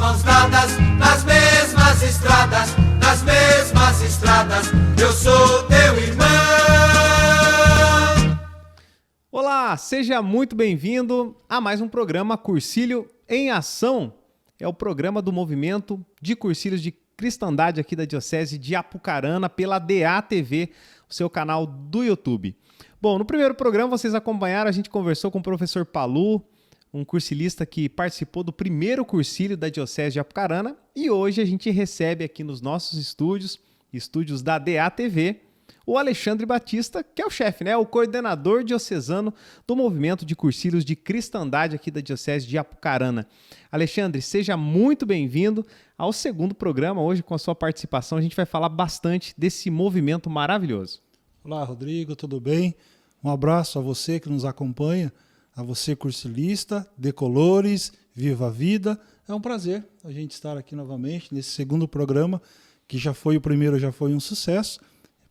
mãos dadas, nas mesmas estradas, eu sou teu irmão. Olá, seja muito bem-vindo a mais um programa Cursilho em Ação. É o programa do movimento de cursilhos de cristandade aqui da Diocese de Apucarana pela DATV, o seu canal do YouTube. Bom, no primeiro programa vocês acompanharam, a gente conversou com o professor Palu, um cursilista que participou do primeiro cursilho da Diocese de Apucarana, e hoje a gente recebe aqui nos nossos estúdios da DATV, o Alexandre Batista, que é o chefe, né? O coordenador diocesano do movimento de cursilhos de cristandade aqui da Diocese de Apucarana. Alexandre, seja muito bem-vindo ao segundo programa. Hoje, com a sua participação, a gente vai falar bastante desse movimento maravilhoso. Olá, Rodrigo, tudo bem? Um abraço a você que nos acompanha, a você cursilista, Decolores, Viva a Vida. É um prazer a gente estar aqui novamente nesse segundo programa, que já foi o primeiro, já foi um sucesso,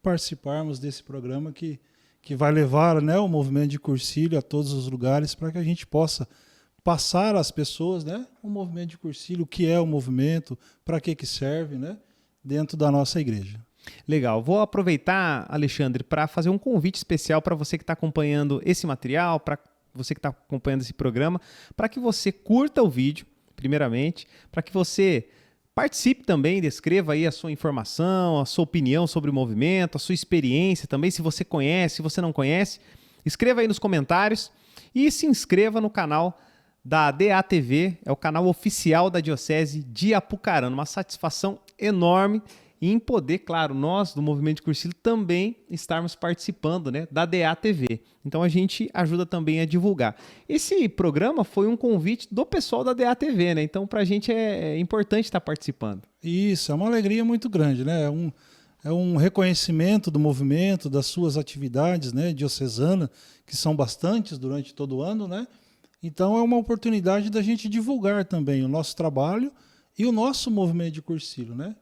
participarmos desse programa que vai levar, né, o movimento de cursilho a todos os lugares para que a gente possa passar às pessoas, né, o movimento de cursilho, o que é o movimento, para que serve, né, dentro da nossa igreja. Legal. Vou aproveitar, Alexandre, para fazer um convite especial para você que está acompanhando esse material, para você que está acompanhando esse programa, para que você curta o vídeo, primeiramente, para que você participe também, descreva aí a sua informação, a sua opinião sobre o movimento, a sua experiência também, se você conhece, se você não conhece, escreva aí nos comentários e se inscreva no canal da DATV, é o canal oficial da Diocese de Apucarana. Uma satisfação enorme em poder, claro, nós do Movimento de Cursilho também estarmos participando, né, da DATV. Então a gente ajuda também a divulgar. Esse programa foi um convite do pessoal da DATV, né? Então para a gente é importante estar participando. Isso, é uma alegria muito grande, né? É um reconhecimento do movimento, das suas atividades, né, diocesana, que são bastantes durante todo o ano, né? Então é uma oportunidade da gente divulgar também o nosso trabalho e o nosso movimento de cursilho, né?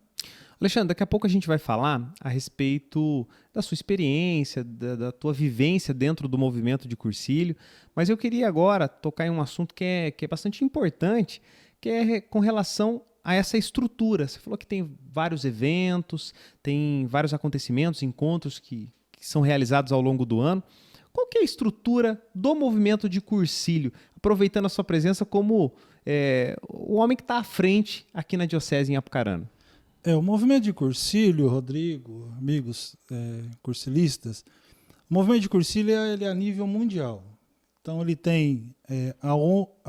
Alexandre, daqui a pouco a gente vai falar a respeito da sua experiência, da tua vivência dentro do movimento de cursilho, mas eu queria agora tocar em um assunto que é bastante importante, que é com relação a essa estrutura. Você falou que tem vários eventos, tem vários acontecimentos, encontros que são realizados ao longo do ano. Qual que é a estrutura do movimento de cursilho? Aproveitando a sua presença como o homem que está à frente aqui na Diocese em Apucarana. O movimento de cursilho, Rodrigo, amigos cursilistas, o movimento de cursilho ele é a nível mundial. Então ele tem a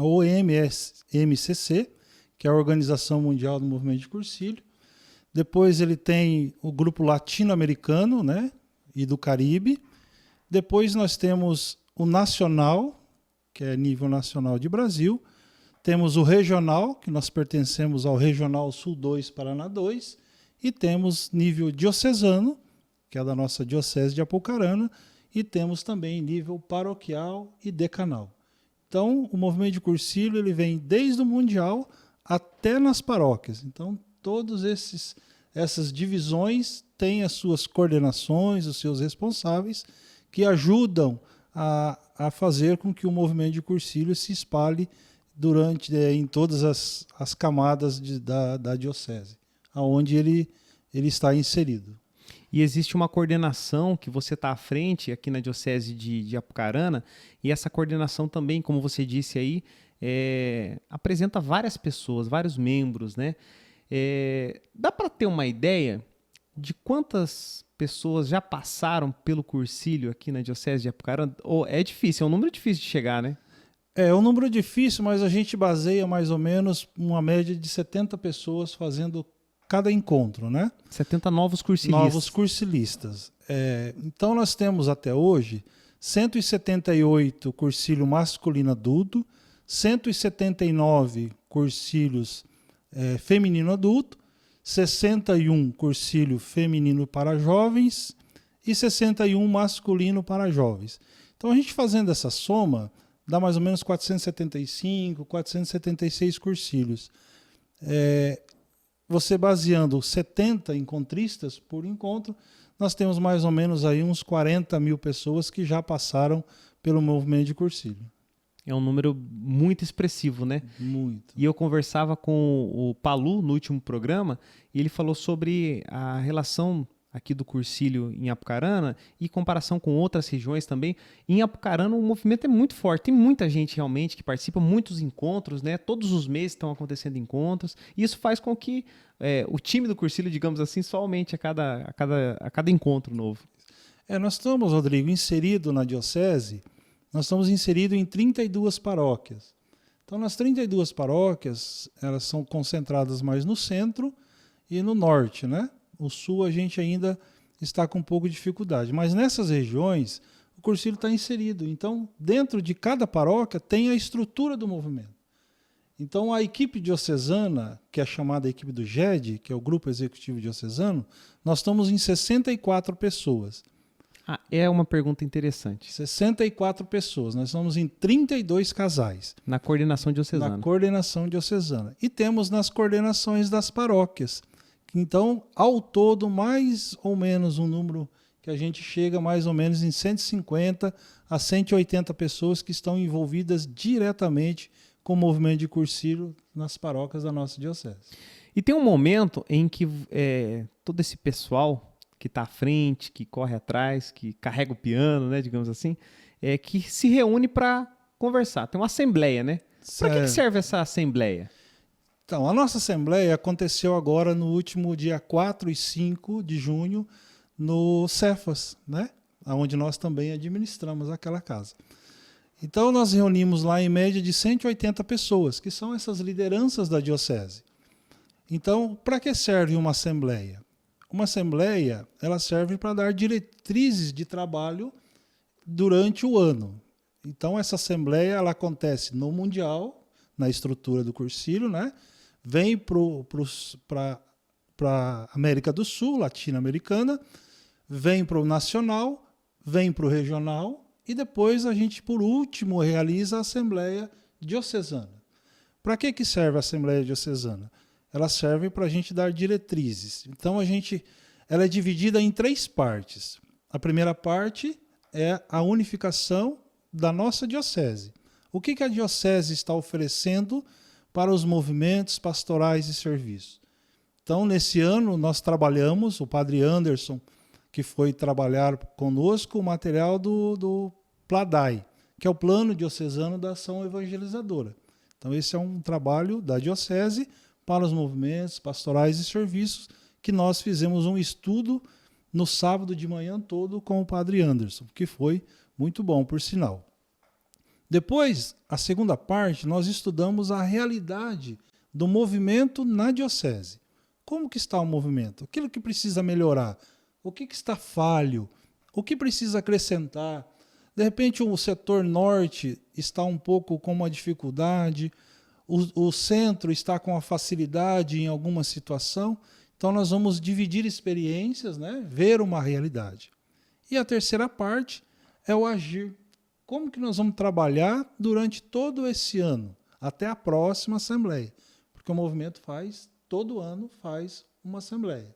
OMSCC, que é a Organização Mundial do Movimento de Cursilho. Depois ele tem o grupo latino-americano, né, e do Caribe. Depois nós temos o nacional, que é nível nacional de Brasil. Temos o regional, que nós pertencemos ao Regional Sul 2, Paraná 2, e temos nível diocesano, que é da nossa Diocese de Apucarana, e temos também nível paroquial e decanal. Então, o movimento de cursilho ele vem desde o mundial até nas paróquias. Então, todas essas divisões têm as suas coordenações, os seus responsáveis, que ajudam a fazer com que o movimento de cursilho se espalhe em todas as camadas da diocese, aonde ele está inserido. E existe uma coordenação que você está à frente aqui na Diocese de Apucarana, e essa coordenação também, como você disse aí, apresenta várias pessoas, vários membros, né? Dá para ter uma ideia de quantas pessoas já passaram pelo cursilho aqui na Diocese de Apucarana? É difícil, é um número difícil de chegar, né? É um número difícil, mas a gente baseia mais ou menos uma média de 70 pessoas fazendo cada encontro, né? 70 novos cursilistas. Novos cursilistas. Então nós temos até hoje 178 cursilho masculino adulto, 179 cursilhos feminino adulto, 61 cursilho feminino para jovens e 61 masculino para jovens. Então a gente fazendo essa soma dá mais ou menos 475, 476 cursilhos. Você baseando 70 encontristas por encontro, nós temos mais ou menos aí uns 40 mil pessoas que já passaram pelo movimento de cursilho. É um número muito expressivo, né? Muito. E eu conversava com o Palu no último programa e ele falou sobre a relação aqui do Cursilho em Apucarana e comparação com outras regiões também. Em Apucarana o movimento é muito forte, tem muita gente realmente que participa, muitos encontros, né? Todos os meses estão acontecendo encontros e isso faz com que o time do Cursilho, digamos assim, só aumente a cada encontro novo. Nós estamos, Rodrigo, na diocese, nós estamos inseridos em 32 paróquias. Então, nas 32 paróquias, elas são concentradas mais no centro e no norte, né? O sul a gente ainda está com um pouco de dificuldade. Mas nessas regiões, o Cursilho está inserido. Então, dentro de cada paróquia tem a estrutura do movimento. Então, a equipe diocesana, que é chamada equipe do GED, que é o Grupo Executivo Diocesano, nós estamos em 64 pessoas. É uma pergunta interessante. 64 pessoas. Nós estamos em 32 casais. Na coordenação diocesana. Na coordenação diocesana. E temos nas coordenações das paróquias. Então, ao todo, mais ou menos um número que a gente chega mais ou menos em 150 a 180 pessoas que estão envolvidas diretamente com o movimento de Cursilho nas paróquias da nossa diocese. E tem um momento em que todo esse pessoal que está à frente, que corre atrás, que carrega o piano, né, digamos assim, que se reúne para conversar. Tem uma assembleia, né? Para que serve essa assembleia? Então, a nossa assembleia aconteceu agora no último dia 4 e 5 de junho no Cefas, né? Onde nós também administramos aquela casa. Então, nós reunimos lá em média de 180 pessoas, que são essas lideranças da diocese. Então, para que serve uma assembleia? Uma assembleia, ela serve para dar diretrizes de trabalho durante o ano. Então, essa assembleia ela acontece no Mundial, na estrutura do Cursilho, né? Vem para a América do Sul, latino-americana, vem para o nacional, vem para o regional e depois a gente, por último, realiza a Assembleia Diocesana. Para que serve a Assembleia Diocesana? Ela serve para a gente dar diretrizes. Então, ela é dividida em 3 partes. A primeira parte é a unificação da nossa diocese. O que a diocese está oferecendo para os movimentos pastorais e serviços? Então, nesse ano, nós trabalhamos, o padre Anderson, que foi trabalhar conosco, o material do PLADAI, que é o Plano Diocesano da Ação Evangelizadora. Então, esse é um trabalho da diocese para os movimentos pastorais e serviços, que nós fizemos um estudo no sábado de manhã todo com o padre Anderson, que foi muito bom, por sinal. Depois, a segunda parte, nós estudamos a realidade do movimento na diocese. Como que está o movimento? Aquilo que precisa melhorar? O que está falho? O que precisa acrescentar? De repente, o setor norte está um pouco com uma dificuldade, o centro está com a facilidade em alguma situação. Então, nós vamos dividir experiências, né? Ver uma realidade. E a terceira parte é o agir. Como que nós vamos trabalhar durante todo esse ano, até a próxima assembleia? Porque o movimento todo ano faz uma assembleia.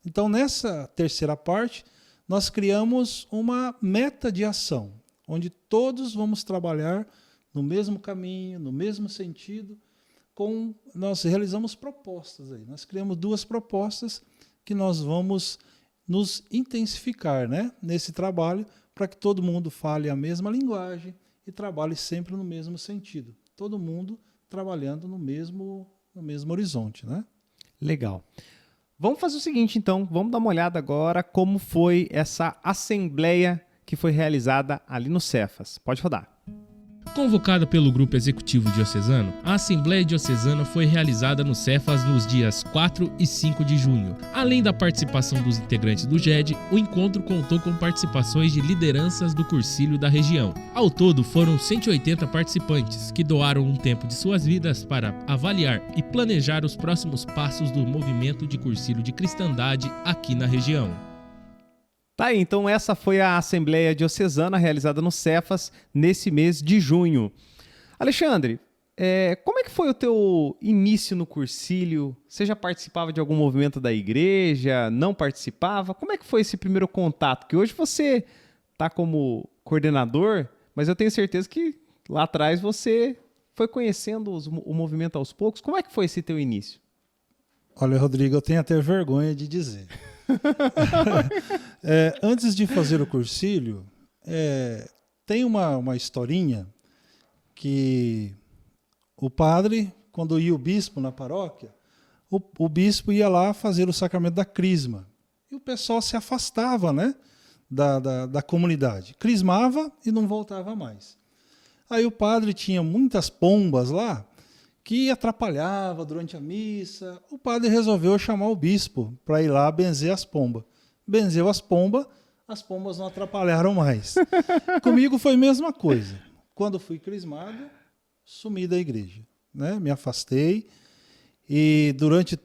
Então, nessa terceira parte, nós criamos uma meta de ação, onde todos vamos trabalhar no mesmo caminho, no mesmo sentido. Nós realizamos propostas aí. Nós criamos 2 propostas que nós vamos nos intensificar, né, nesse trabalho, para que todo mundo fale a mesma linguagem e trabalhe sempre no mesmo sentido. Todo mundo trabalhando no mesmo horizonte, né? Legal. Vamos fazer o seguinte, então. Vamos dar uma olhada agora como foi essa assembleia que foi realizada ali no Cefas. Pode rodar. Convocada pelo Grupo Executivo Diocesano, a Assembleia Diocesana foi realizada no Cefas nos dias 4 e 5 de junho. Além da participação dos integrantes do GED, o encontro contou com participações de lideranças do Cursilho da região. Ao todo, foram 180 participantes, que doaram um tempo de suas vidas para avaliar e planejar os próximos passos do movimento de Cursilho de Cristandade aqui na região. Tá aí, então essa foi a Assembleia Diocesana realizada no Cefas nesse mês de junho. Alexandre, como é que foi o teu início no Cursilho? Você já participava de algum movimento da igreja? Não participava? Como é que foi esse primeiro contato? Que hoje você está como coordenador, mas eu tenho certeza que Lá atrás você foi conhecendo o movimento aos poucos. Como é que foi esse teu início? Olha, Rodrigo, eu tenho até vergonha de dizer. Antes de fazer o cursilho, tem uma historinha que o padre, quando ia o bispo na paróquia, o bispo ia lá fazer o sacramento da crisma. E o pessoal se afastava, né, da comunidade. Crismava e não voltava mais. Aí o padre tinha muitas pombas lá que atrapalhava durante a missa. O padre resolveu chamar o bispo para ir lá benzer as pombas. Benzeu as pombas não atrapalharam mais. Comigo foi a mesma coisa. Quando fui crismado, sumi da igreja, né? Me afastei e durante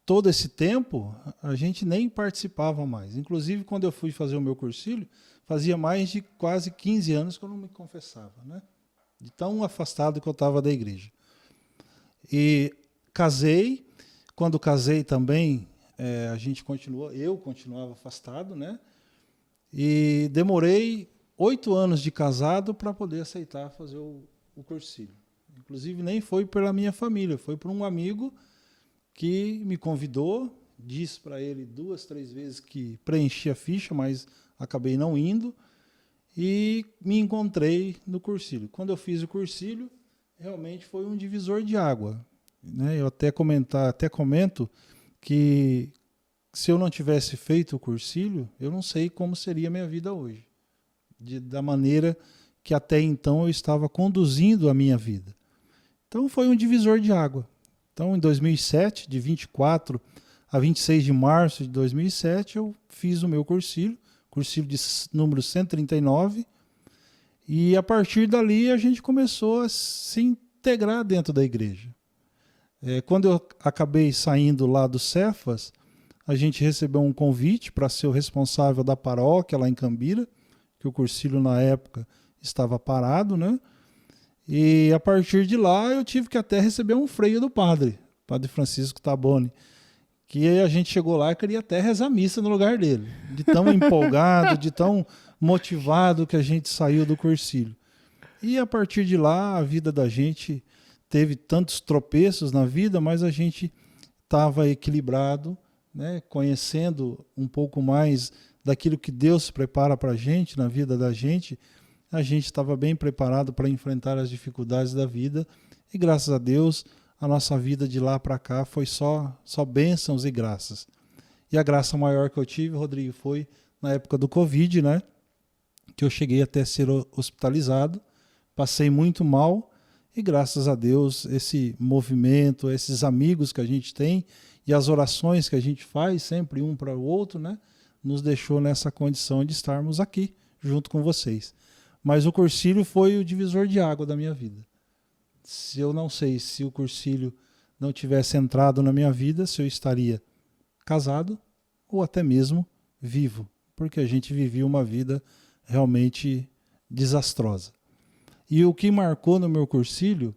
todo esse tempo a gente nem participava mais. Inclusive, quando eu fui fazer o meu cursilho, fazia mais de quase 15 anos que eu não me confessava, né? De tão afastado que eu estava da igreja. E casei. Quando casei também, eu continuava afastado, né? E demorei 8 anos de casado para poder aceitar fazer o cursilho. Inclusive, nem foi pela minha família, foi por um amigo que me convidou, disse para ele 2, 3 vezes que preenchi a ficha, mas acabei não indo, e me encontrei no cursilho. Quando eu fiz o cursilho, realmente foi um divisor de água, né? Eu até comento que se eu não tivesse feito o cursilho, eu não sei como seria a minha vida hoje, da maneira que até então eu estava conduzindo a minha vida. Então foi um divisor de água. Então, em 2007, de 24 a 26 de março de 2007, eu fiz o meu cursilho de número 139, e a partir dali a gente começou a se integrar dentro da igreja. Quando eu acabei saindo lá do Cefas, a gente recebeu um convite para ser o responsável da paróquia lá em Cambira, que o cursilho na época estava parado, né? E a partir de lá eu tive que até receber um freio do padre Francisco Taboni, que a gente chegou lá e queria até rezar missa no lugar dele, de tão empolgado, de tão motivado que a gente saiu do cursilho. E a partir de lá a vida da gente teve tantos tropeços na vida, mas a gente estava equilibrado, né, conhecendo um pouco mais daquilo que Deus prepara para a gente, na vida da gente. A gente estava bem preparado para enfrentar as dificuldades da vida, e graças a Deus a nossa vida de lá para cá foi só bênçãos e graças. E a graça maior que eu tive, Rodrigo, foi na época do Covid, né, que eu cheguei até a ser hospitalizado, passei muito mal, e graças a Deus esse movimento, esses amigos que a gente tem e as orações que a gente faz sempre um para o outro, né, nos deixou nessa condição de estarmos aqui junto com vocês. Mas o cursilho foi o divisor de água da minha vida. Eu não sei se o cursilho não tivesse entrado na minha vida, se eu estaria casado ou até mesmo vivo, porque a gente vivia uma vida realmente desastrosa. E o que marcou no meu cursilho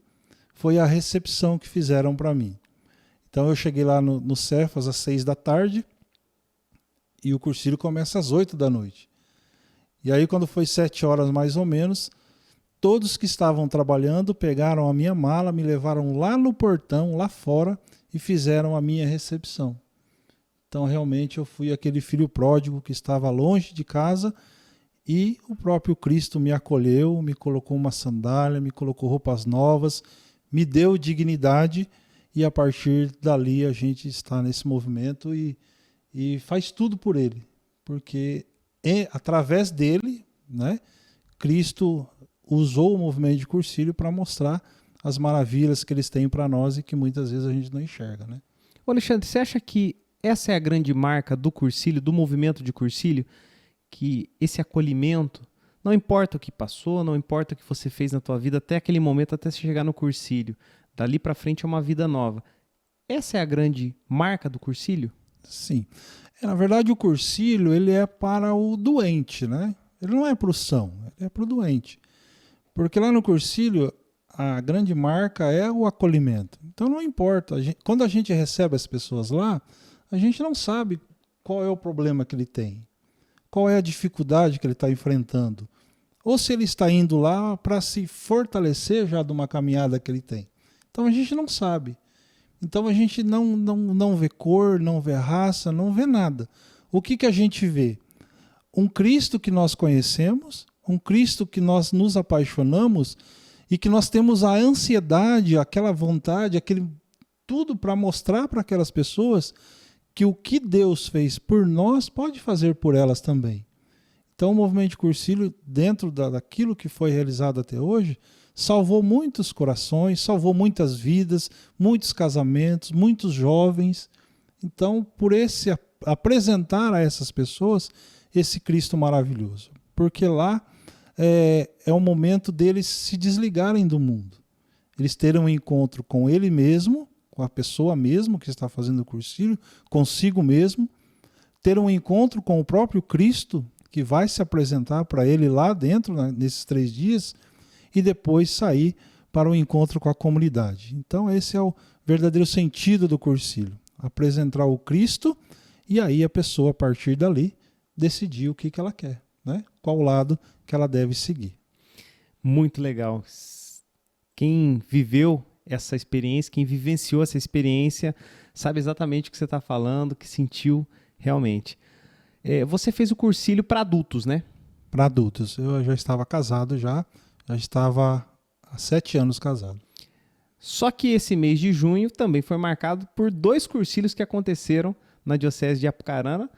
foi a recepção que fizeram para mim. Então eu cheguei lá no Cefas às 6 da tarde e o cursilho começa às 8 da noite. E aí quando foi 7 horas mais ou menos, todos que estavam trabalhando pegaram a minha mala, me levaram lá no portão, lá fora, e fizeram a minha recepção. Então realmente eu fui aquele filho pródigo que estava longe de casa, e o próprio Cristo me acolheu, me colocou uma sandália, me colocou roupas novas, me deu dignidade, e a partir dali a gente está nesse movimento e faz tudo por ele, porque através dele, né, Cristo usou o movimento de cursilho para mostrar as maravilhas que eles têm para nós e que muitas vezes a gente não enxerga, né? Ô Alexandre, você acha que essa é a grande marca do cursilho, do movimento de cursilho, que esse acolhimento, não importa o que passou, não importa o que você fez na tua vida até aquele momento, até você chegar no cursilho, dali para frente é uma vida nova. Essa é a grande marca do cursilho? Sim. Na verdade, o cursilho ele é para o doente, né? Ele não é para o são, ele é para o doente. Porque lá no cursilho, a grande marca é o acolhimento. Então não importa, quando a gente recebe as pessoas lá, a gente não sabe qual é o problema que ele tem, qual é a dificuldade que ele está enfrentando. ou se ele está indo lá para se fortalecer já de uma caminhada que ele tem. Então a gente não sabe. Então a gente não vê cor, não vê raça, não vê nada. O que a gente vê? Um Cristo que nós conhecemos, um Cristo que nós nos apaixonamos e que nós temos a ansiedade, aquela vontade, aquele tudo para mostrar para aquelas pessoas que o que Deus fez por nós pode fazer por elas também. Então o movimento de Cursilho, dentro daquilo que foi realizado até hoje, salvou muitos corações, salvou muitas vidas, muitos casamentos, muitos jovens. Então, por esse apresentar a essas pessoas esse Cristo maravilhoso. Porque lá é o momento deles se desligarem do mundo. Eles terem um encontro com ele mesmo, com a pessoa mesmo que está fazendo o cursilho, consigo mesmo, ter um encontro com o próprio Cristo, que vai se apresentar para ele lá dentro, nesses 3 dias, e depois sair para o encontro com a comunidade. Então esse é o verdadeiro sentido do cursilho, apresentar o Cristo, e aí a pessoa, a partir dali, decidir o que ela quer, né? Qual lado que ela deve seguir. Muito legal. Quem viveu essa experiência, quem vivenciou essa experiência, sabe exatamente o que você está falando, que sentiu realmente. Você fez o cursilho para adultos, né? Para adultos. Eu já estava casado já estava há 7 anos casado. Só que esse mês de junho também foi marcado por 2 cursilhos que aconteceram na Diocese de Apucarana.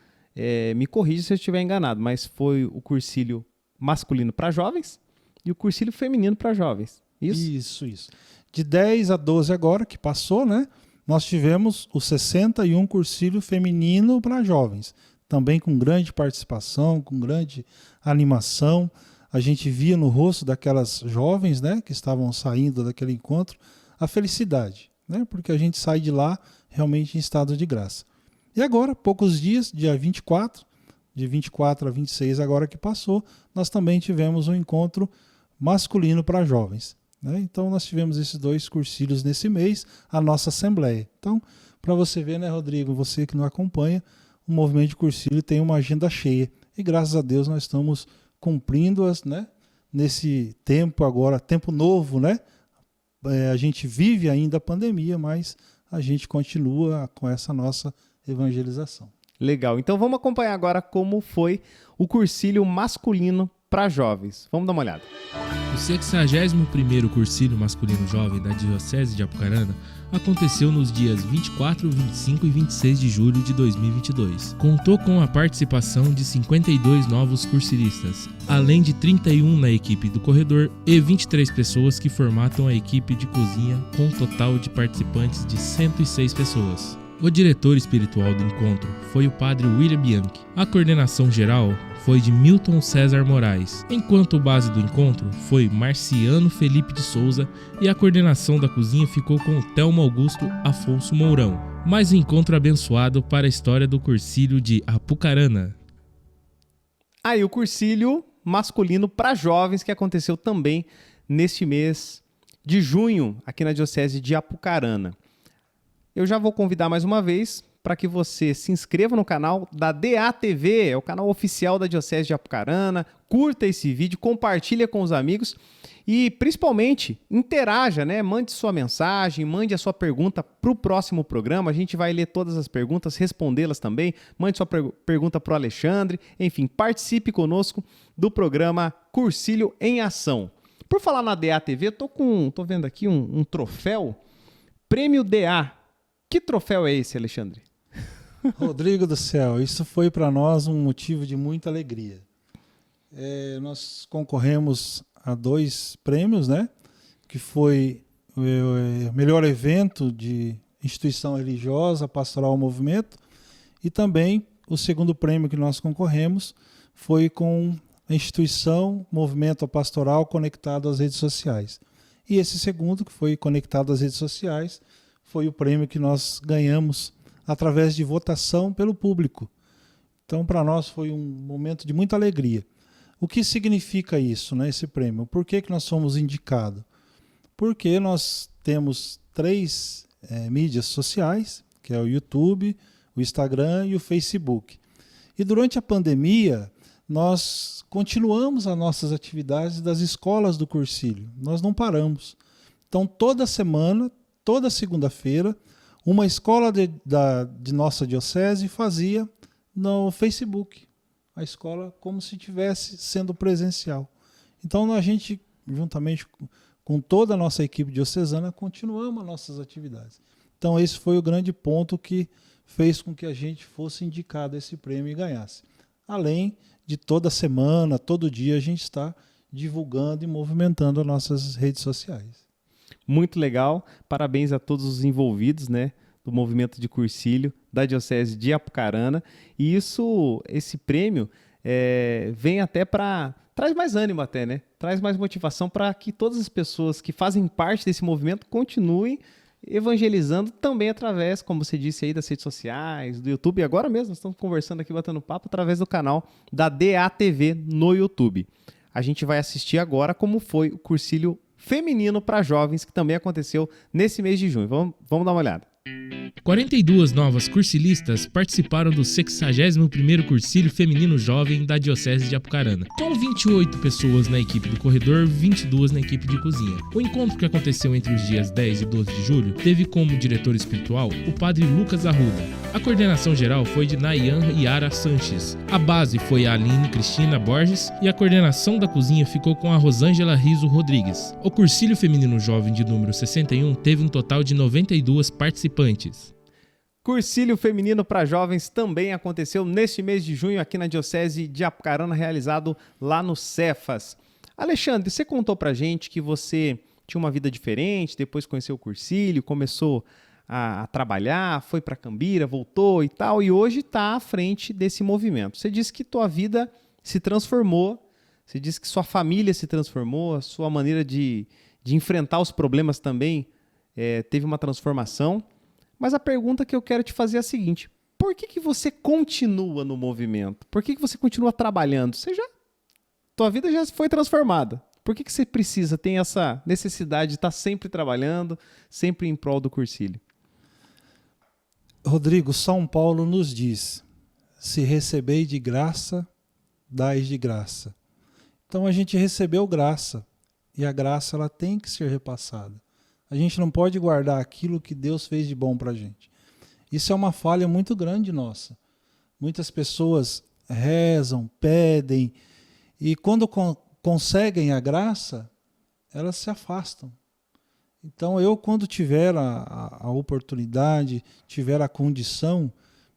Me corrija se eu estiver enganado, mas foi o cursilho masculino para jovens e o cursilho feminino para jovens. Isso? Isso. De 10 a 12 agora, que passou, né? Nós tivemos o 61 cursilho feminino para jovens. Também com grande participação, com grande animação. A gente via no rosto daquelas jovens, né, que estavam saindo daquele encontro, a felicidade, né? Porque a gente sai de lá realmente em estado de graça. E agora, poucos dias, dia 24, de 24 a 26 agora que passou, nós também tivemos um encontro masculino para jovens, né? Então nós tivemos esses 2 cursilhos nesse mês, a nossa assembleia. Então, para você ver, né, Rodrigo, você que não acompanha, o movimento de cursilho tem uma agenda cheia. E graças a Deus nós estamos cumprindo-as, né? Nesse tempo agora, tempo novo, né? A gente vive ainda a pandemia, mas a gente continua com essa nossa evangelização. Legal. Então vamos acompanhar agora como foi o cursilho masculino para jovens. Vamos dar uma olhada. O 61º Cursilho Masculino Jovem da Diocese de Apucarana aconteceu nos dias 24, 25 e 26 de julho de 2022. Contou com a participação de 52 novos cursilistas, além de 31 na equipe do corredor e 23 pessoas que formatam a equipe de cozinha, com um total de participantes de 106 pessoas. O diretor espiritual do encontro foi o padre William Bianchi. A coordenação geral foi de Milton César Moraes, enquanto o base do encontro foi Marciano Felipe de Souza e a coordenação da cozinha ficou com Telmo Augusto Afonso Mourão. Mais um encontro abençoado para a história do cursilho de Apucarana. Aí o cursilho masculino para jovens que aconteceu também neste mês de junho aqui na Diocese de Apucarana. Eu já vou convidar mais uma vez para que você se inscreva no canal da DATV, é o canal oficial da Diocese de Apucarana, curta esse vídeo, compartilha com os amigos e, principalmente, interaja, né? Mande sua mensagem, mande a sua pergunta para o próximo programa, a gente vai ler todas as perguntas, respondê-las também, mande sua pergunta para o Alexandre, enfim, participe conosco do programa Cursilho em Ação. Por falar na DATV, tô vendo aqui um troféu, Prêmio DA. Que troféu é esse, Alexandre? Rodrigo do céu, isso foi para nós um motivo de muita alegria. Nós concorremos a 2 prêmios, né? Que foi o melhor evento de instituição religiosa, pastoral ao movimento, e também o segundo prêmio que nós concorremos foi com a instituição Movimento Pastoral conectado às redes sociais. E esse segundo, que foi conectado às redes sociais, foi o prêmio que nós ganhamos através de votação pelo público. Então, para nós foi um momento de muita alegria. O que significa isso, né, esse prêmio? Por que nós fomos indicados? Porque nós temos 3 mídias sociais, que é o YouTube, o Instagram e o Facebook. E durante a pandemia, nós continuamos as nossas atividades das escolas do Cursilho. Nós não paramos. Então, toda semana, toda segunda-feira, uma escola de nossa diocese fazia no Facebook a escola como se estivesse sendo presencial. Então, a gente, juntamente com toda a nossa equipe diocesana, continuamos as nossas atividades. Então, esse foi o grande ponto que fez com que a gente fosse indicado a esse prêmio e ganhasse. Além de toda semana, todo dia, a gente está divulgando e movimentando as nossas redes sociais. Muito legal. Parabéns a todos os envolvidos, né, do movimento de Cursilho da Diocese de Apucarana. E esse prêmio vem até traz mais ânimo até, né? Traz mais motivação para que todas as pessoas que fazem parte desse movimento continuem evangelizando também através, como você disse aí, das redes sociais, do YouTube. E agora mesmo nós estamos conversando aqui, batendo papo, através do canal da DATV no YouTube. A gente vai assistir agora como foi o Cursilho Feminino para Jovens, que também aconteceu nesse mês de junho. Vamos dar uma olhada. 42 novas cursilistas participaram do 61º Cursilho Feminino Jovem da Diocese de Apucarana, com 28 pessoas na equipe do corredor, 22 na equipe de cozinha. O encontro, que aconteceu entre os dias 10 e 12 de julho, teve como diretor espiritual o padre Lucas Arruda. A coordenação geral foi de Nayan Yara Sanches. A base foi a Aline Cristina Borges e a coordenação da cozinha ficou com a Rosângela Riso Rodrigues. O Cursilho Feminino Jovem de número 61 teve um total de 92 participantes. Cursilho Feminino para Jovens também aconteceu neste mês de junho aqui na Diocese de Apucarana, realizado lá no Cefas. Alexandre, você contou pra gente que você tinha uma vida diferente, depois conheceu o Cursilho, começou a trabalhar, foi para Cambira, voltou e tal, e hoje está à frente desse movimento. Você disse que tua vida se transformou, você disse que sua família se transformou, a sua maneira de enfrentar os problemas também teve uma transformação. Mas a pergunta que eu quero te fazer é a seguinte: por que você continua no movimento? Por que você continua trabalhando? Tua vida já foi transformada. Por que você tem essa necessidade de estar sempre trabalhando, sempre em prol do Cursilho? Rodrigo, São Paulo nos diz: se recebei de graça, dais de graça. Então a gente recebeu graça, e a graça ela tem que ser repassada. A gente não pode guardar aquilo que Deus fez de bom para a gente. Isso é uma falha muito grande nossa. Muitas pessoas rezam, pedem, e quando conseguem a graça, elas se afastam. Então quando tiver a oportunidade, tiver a condição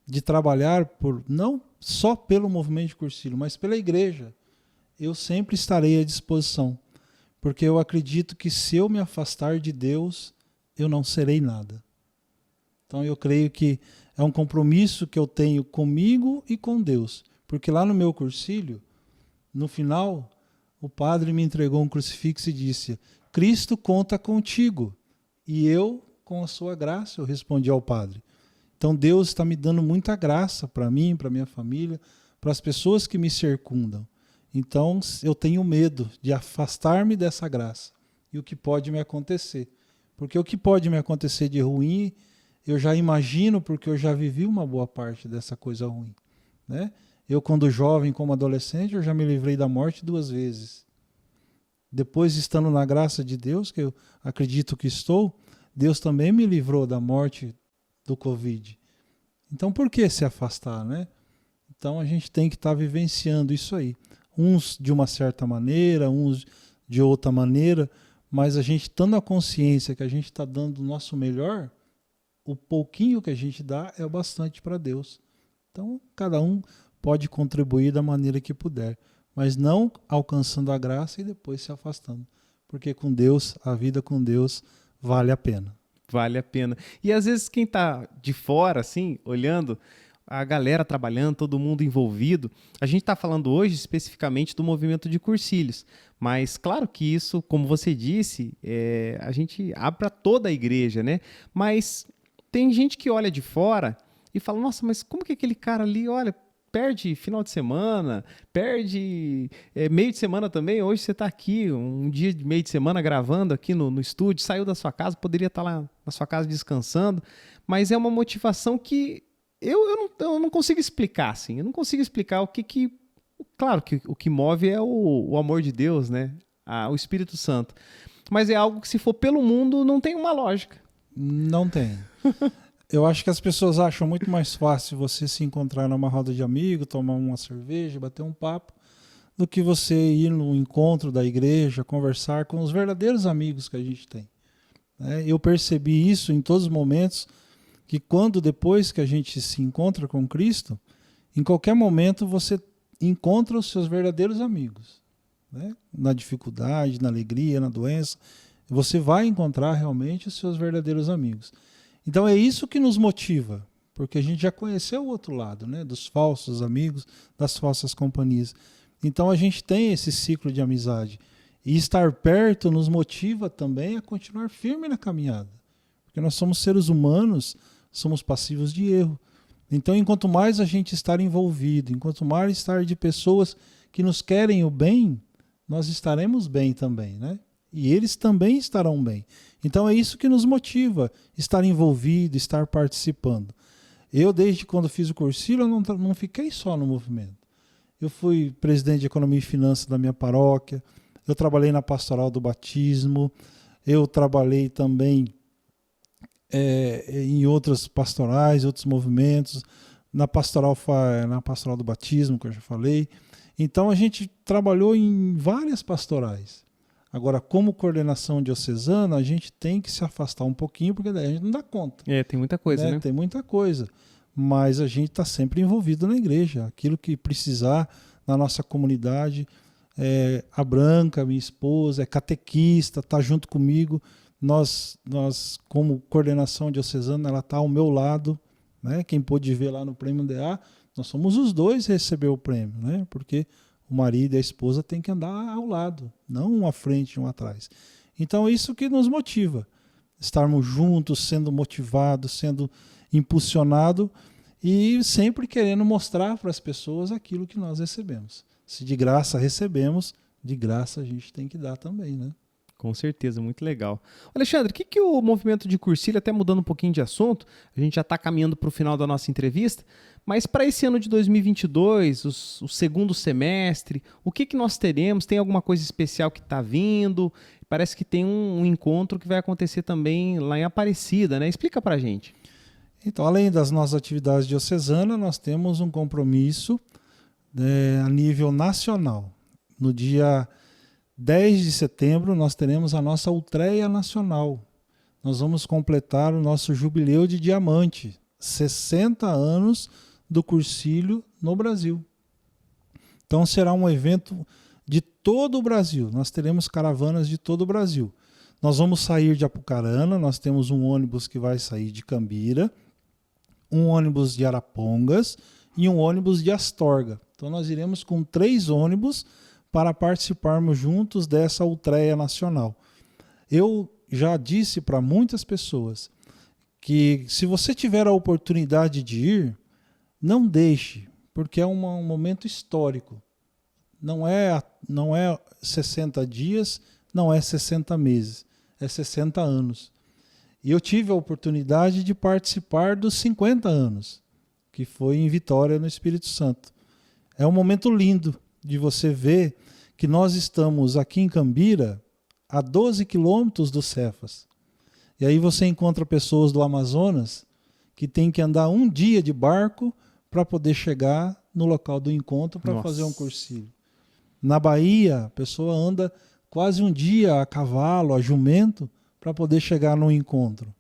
de trabalhar não só pelo movimento de Cursilho, mas pela igreja, eu sempre estarei à disposição. Porque eu acredito que se eu me afastar de Deus, eu não serei nada. Então eu creio que é um compromisso que eu tenho comigo e com Deus. Porque lá no meu Cursilho, no final, o padre me entregou um crucifixo e disse: Cristo conta contigo. E eu, com a sua graça, eu respondi ao padre. Então Deus está me dando muita graça para mim, para minha família, para as pessoas que me circundam. Então, eu tenho medo de afastar-me dessa graça e o que pode me acontecer. Porque o que pode me acontecer de ruim, eu já imagino, porque eu já vivi uma boa parte dessa coisa ruim. Né? Eu, quando jovem, como adolescente, eu já me livrei da morte 2 vezes. Depois, estando na graça de Deus, que eu acredito que estou, Deus também me livrou da morte do Covid. Então, por que se afastar, né? Então, a gente tem que estar vivenciando isso aí. Uns de uma certa maneira, uns de outra maneira, mas a gente, estando a consciência que a gente está dando o nosso melhor, o pouquinho que a gente dá é o bastante para Deus. Então, cada um pode contribuir da maneira que puder, mas não alcançando a graça e depois se afastando. Porque com Deus, a vida com Deus vale a pena. Vale a pena. E às vezes quem está de fora, assim, olhando a galera trabalhando, todo mundo envolvido. A gente está falando hoje especificamente do movimento de Cursilhos, mas claro que isso, como você disse, a gente abre para toda a igreja, né? Mas tem gente que olha de fora e fala: nossa, mas como que aquele cara ali, olha, perde final de semana, perde meio de semana também. Hoje você está aqui, um dia de meio de semana gravando aqui no estúdio, saiu da sua casa, poderia estar lá na sua casa descansando, mas é uma motivação que eu não consigo explicar, assim. Eu não consigo explicar o que Claro que o que move é o amor de Deus, né? O Espírito Santo. Mas é algo que, se for pelo mundo, não tem uma lógica. Não tem. Eu acho que as pessoas acham muito mais fácil você se encontrar numa roda de amigos, tomar uma cerveja, bater um papo, do que você ir no encontro da igreja, conversar com os verdadeiros amigos que a gente tem. Eu percebi isso em todos os momentos, que depois que a gente se encontra com Cristo, em qualquer momento você encontra os seus verdadeiros amigos. Na dificuldade, na alegria, na doença, você vai encontrar realmente os seus verdadeiros amigos. Então é isso que nos motiva, porque a gente já conheceu o outro lado, dos falsos amigos, das falsas companhias. Então a gente tem esse ciclo de amizade. E estar perto nos motiva também a continuar firme na caminhada. Porque nós somos seres humanos, somos passivos de erro. Então, enquanto mais a gente estar envolvido, enquanto mais estar de pessoas que nos querem o bem, nós estaremos bem também, E eles também estarão bem. Então é isso que nos motiva, estar envolvido, estar participando. Eu, desde quando fiz o cursilho, eu não fiquei só no movimento. Eu fui presidente de Economia e Finanças da minha paróquia, eu trabalhei na Pastoral do Batismo, eu trabalhei também em outras pastorais, outros movimentos, na pastoral do Batismo, que eu já falei. Então a gente trabalhou em várias pastorais. Agora, como coordenação diocesana, a gente tem que se afastar um pouquinho, porque daí a gente não dá conta. Tem muita coisa, né? Tem muita coisa. Mas a gente está sempre envolvido na igreja. Aquilo que precisar na nossa comunidade. A Branca, minha esposa, é catequista, está junto comigo. Nós, como coordenação diocesana, ela está ao meu lado. Quem pôde ver lá no Prêmio DA, nós somos os dois que recebeu o prêmio, porque o marido e a esposa têm que andar ao lado, não um à frente e um atrás. Então é isso que nos motiva, estarmos juntos, sendo motivados, sendo impulsionados e sempre querendo mostrar para as pessoas aquilo que nós recebemos. Se de graça recebemos, de graça a gente tem que dar também, Com certeza, muito legal. Alexandre, o que o movimento de Cursilho, até mudando um pouquinho de assunto, a gente já está caminhando para o final da nossa entrevista, mas para esse ano de 2022, o segundo semestre, o que nós teremos? Tem alguma coisa especial que está vindo? Parece que tem um encontro que vai acontecer também lá em Aparecida, Explica para a gente. Então, além das nossas atividades diocesanas, nós temos um compromisso a nível nacional. No dia 10 de setembro, nós teremos a nossa Ultreia Nacional. Nós vamos completar o nosso jubileu de diamante, 60 anos do Cursilho no Brasil. Então será um evento de todo o Brasil. Nós teremos caravanas de todo o Brasil. Nós vamos sair de Apucarana, nós temos um ônibus que vai sair de Cambira, um ônibus de Arapongas e um ônibus de Astorga. Então nós iremos com 3 ônibus para participarmos juntos dessa Ultreia Nacional. Eu já disse para muitas pessoas que se você tiver a oportunidade de ir, não deixe, porque é um momento histórico. Não é 60 dias, não é 60 meses, é 60 anos. E eu tive a oportunidade de participar dos 50 anos, que foi em Vitória, no Espírito Santo. É um momento lindo de você ver que nós estamos aqui em Cambira, a 12 quilômetros do Cefas. E aí você encontra pessoas do Amazonas que têm que andar um dia de barco para poder chegar no local do encontro para fazer um cursilho. Na Bahia, a pessoa anda quase um dia a cavalo, a jumento, para poder chegar no encontro.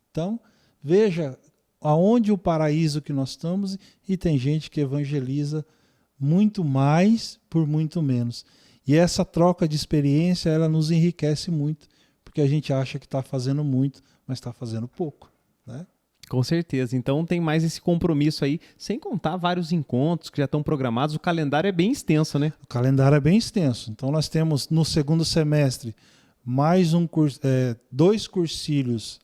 Então, veja aonde o paraíso que nós estamos, e tem gente que evangeliza muito mais por muito menos. E essa troca de experiência, ela nos enriquece muito, porque a gente acha que está fazendo muito, mas está fazendo pouco, Com certeza. Então tem mais esse compromisso aí, sem contar vários encontros que já estão programados. O calendário é bem extenso, O calendário é bem extenso. Então nós temos no segundo semestre mais 2 cursilhos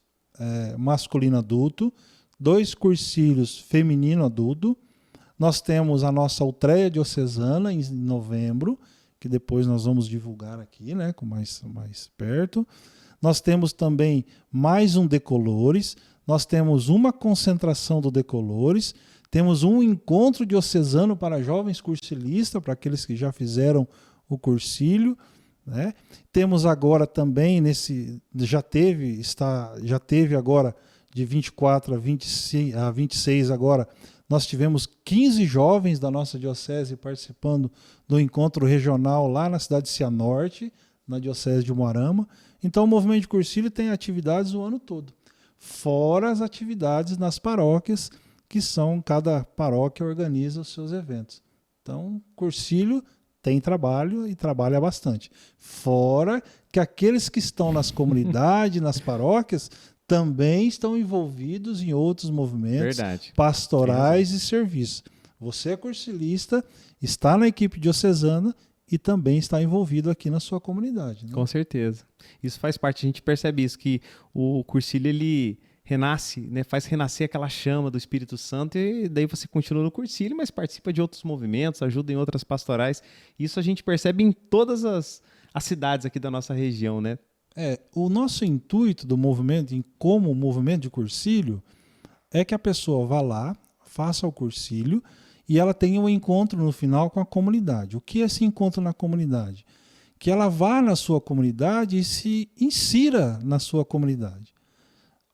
masculino adulto, 2 cursilhos feminino adulto. Nós temos a nossa Ultreia Diocesana em novembro, que depois nós vamos divulgar aqui, com mais perto. Nós temos também mais um Decolores. Nós temos uma concentração do Decolores, Temos um encontro diocesano para jovens cursilistas, para aqueles que já fizeram o cursílio, né? Temos agora também, já teve agora de 24 a 26 agora, nós tivemos 15 jovens da nossa diocese participando do encontro regional lá na cidade de Cianorte, na diocese de Umuarama. Então o movimento de cursílio tem atividades o ano todo, fora as atividades nas paróquias, que cada paróquia organiza os seus eventos. Então, cursílio tem trabalho e trabalha bastante. Fora que aqueles que estão nas comunidades, nas paróquias, também estão envolvidos em outros movimentos pastorais e serviços. Você é cursilista, está na equipe diocesana e também está envolvido aqui na sua comunidade, né? Com certeza. Isso faz parte, a gente percebe isso, que o cursílio, ele renasce, né, faz renascer aquela chama do Espírito Santo, e daí você continua no cursílio, mas participa de outros movimentos, ajuda em outras pastorais. Isso a gente percebe em todas as cidades aqui da nossa região, né? O nosso intuito do movimento, como movimento de cursílio, é que a pessoa vá lá, faça o cursílio e ela tenha um encontro no final com a comunidade. O que é esse encontro na comunidade? Que ela vá na sua comunidade e se insira na sua comunidade.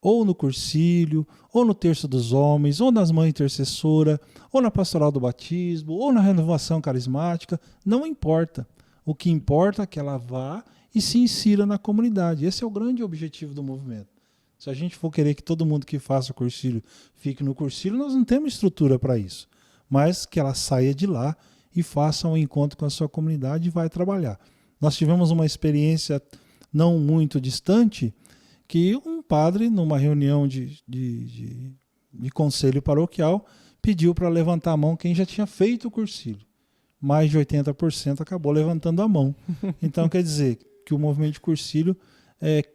Ou no cursílio, ou no terço dos homens, ou nas mães intercessoras, ou na pastoral do batismo, ou na renovação carismática, não importa. O que importa é que ela vá e se insira na comunidade. Esse é o grande objetivo do movimento. Se a gente for querer que todo mundo que faça o cursílio fique no cursílio, nós não temos estrutura para isso. Mas que ela saia de lá e faça um encontro com a sua comunidade e vai trabalhar. Nós tivemos uma experiência não muito distante, que um padre, numa reunião de conselho paroquial, pediu para levantar a mão quem já tinha feito o cursílio. Mais de 80% acabou levantando a mão. Então, quer dizer que o movimento de cursílio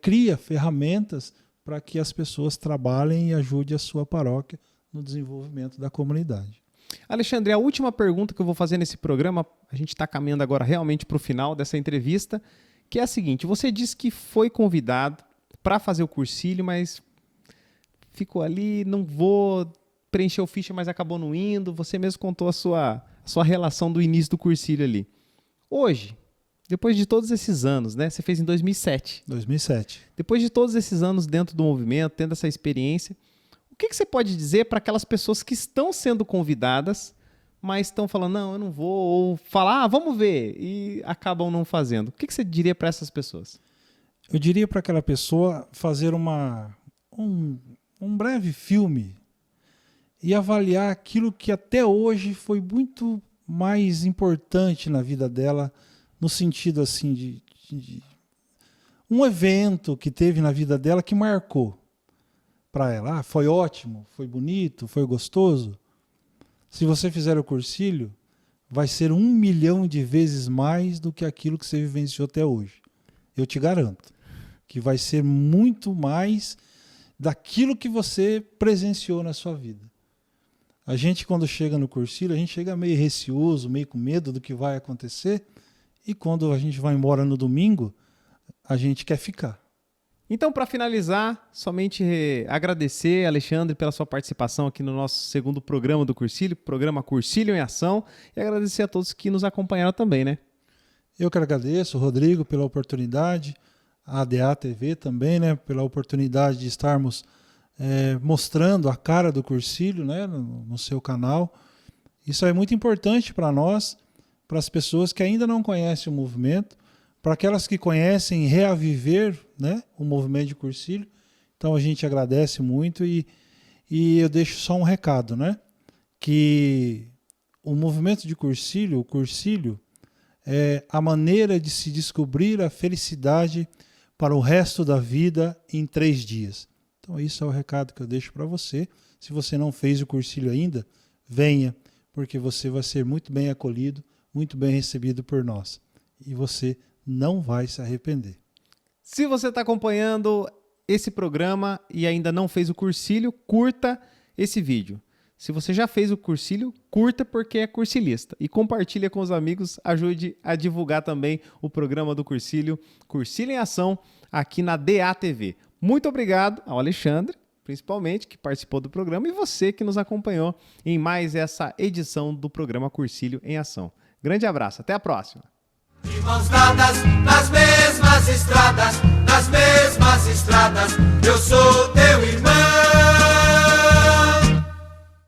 cria ferramentas para que as pessoas trabalhem e ajudem a sua paróquia no desenvolvimento da comunidade. Alexandre, a última pergunta que eu vou fazer nesse programa, a gente está caminhando agora realmente para o final dessa entrevista, que é a seguinte: você disse que foi convidado para fazer o cursílio, mas ficou ali, não vou preencher o ficha, mas acabou não indo. Você mesmo contou a sua relação do início do cursílio ali. Hoje, depois de todos esses anos, né? Você fez em 2007. 2007. Depois de todos esses anos dentro do movimento, tendo essa experiência, o que você pode dizer para aquelas pessoas que estão sendo convidadas, mas estão falando, não, eu não vou, ou falar, vamos ver, e acabam não fazendo? O que você diria para essas pessoas? Eu diria para aquela pessoa fazer um breve filme e avaliar aquilo que até hoje foi muito mais importante na vida dela, no sentido assim de um evento que teve na vida dela que marcou para ela. Foi ótimo, foi bonito, foi gostoso. Se você fizer o cursílio, vai ser 1 milhão de vezes mais do que aquilo que você vivenciou até hoje. Eu te garanto que vai ser muito mais daquilo que você presenciou na sua vida. A gente, quando chega no cursílio, a gente chega meio receoso, meio com medo do que vai acontecer, e quando a gente vai embora no domingo, a gente quer ficar. Então, para finalizar, somente agradecer, Alexandre, pela sua participação aqui no nosso segundo programa do Cursílio, programa Cursílio em Ação, e agradecer a todos que nos acompanharam também, né? Eu que agradeço, Rodrigo, pela oportunidade, a ADA TV também, né, pela oportunidade de estarmos mostrando a cara do Cursílio, né, no seu canal. Isso é muito importante para nós, para as pessoas que ainda não conhecem o movimento, para aquelas que conhecem, reaviver, né, o movimento de Cursílio. Então a gente agradece muito e eu deixo só um recado, né, que o movimento de Cursílio, o Cursílio, é a maneira de se descobrir a felicidade para o resto da vida em 3 dias. Então isso é o recado que eu deixo para você. Se você não fez o Cursílio ainda, venha, porque você vai ser muito bem acolhido, muito bem recebido por nós. E você não vai se arrepender. Se você está acompanhando esse programa e ainda não fez o Cursílio, curta esse vídeo. Se você já fez o Cursílio, curta porque é cursilista. E compartilha com os amigos, ajude a divulgar também o programa do Cursílio, Cursílio em Ação, aqui na DA TV. Muito obrigado ao Alexandre, principalmente, que participou do programa, e você que nos acompanhou em mais essa edição do programa Cursilho em Ação. Grande abraço, até a próxima! De mãos dadas, nas mesmas estradas, eu sou teu irmão.